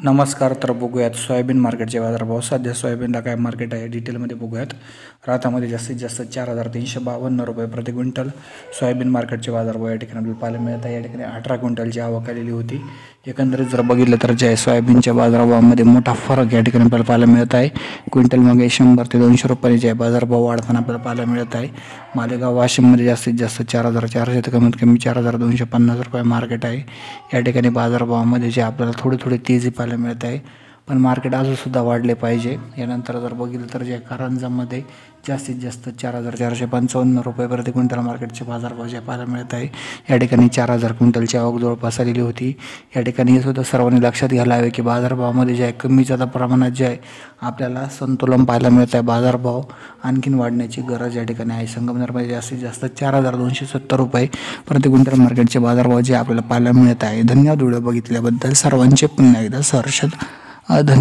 नमस्कार. तर बघूयात सोयाबीन मार्केटचे बाजारभाव. सध्या सोयाबीनला काय मार्केट आहे डिटेलमध्ये बघूयात. रातामध्ये जास्तीत जास्त 4,352 रुपये प्रति क्विंटल सोयाबीन मार्केटचे बाजारभाव या ठिकाणी आपल्याला पाहायला मिळत आहे. या ठिकाणी 18 क्विंटलची आवक आलेली होती. एकंदरीत जर बघितलं तर जे सोयाबीनच्या बाजारभावामध्ये मोठा फरक या ठिकाणी आपल्याला पाहायला मिळत आहे. क्विंटल मागे 100 ते 200 रुपये बाजारभाव वाढताना आपल्याला पाहायला मिळत आहे. मालेगाव वाशिममध्ये जास्तीत जास्त 4,400 ते कमीत कमी 4,250 रुपये मार्केट आहे. या ठिकाणी बाजारभावामध्ये जे आपल्याला थोडी तेजी पाहायला मिळत आहे, पण मार्केट अजूनसुद्धा वाढले पाहिजे. यानंतर जर बघितलं तर जे कारंजामध्ये जास्तीत जास्त 4,455 रुपये प्रति क्विंटल मार्केटचे बाजारभाव जे पाहायला मिळत आहे. या ठिकाणी 4,000 क्विंटलची आवक जवळपास आलेली होती. या ठिकाणी हे सुद्धा सर्वांनी लक्षात घ्यायला हवे की बाजारभावामध्ये जे आहे कमी जादा प्रमाणात जे आहे आपल्याला संतुलन पाहायला मिळत आहे. बाजारभाव आणखीन वाढण्याची गरज या ठिकाणी आहे. संगमनेरमध्ये जास्तीत जास्त 4,270 रुपये प्रति क्विंटल मार्केटचे बाजारभाव जे आपल्याला पाहायला मिळत आहे. धन्यवाद व्हिडिओ बघितल्याबद्दल. सर्वांचे पुन्हा एकदा सहर्ष धन्यवाद.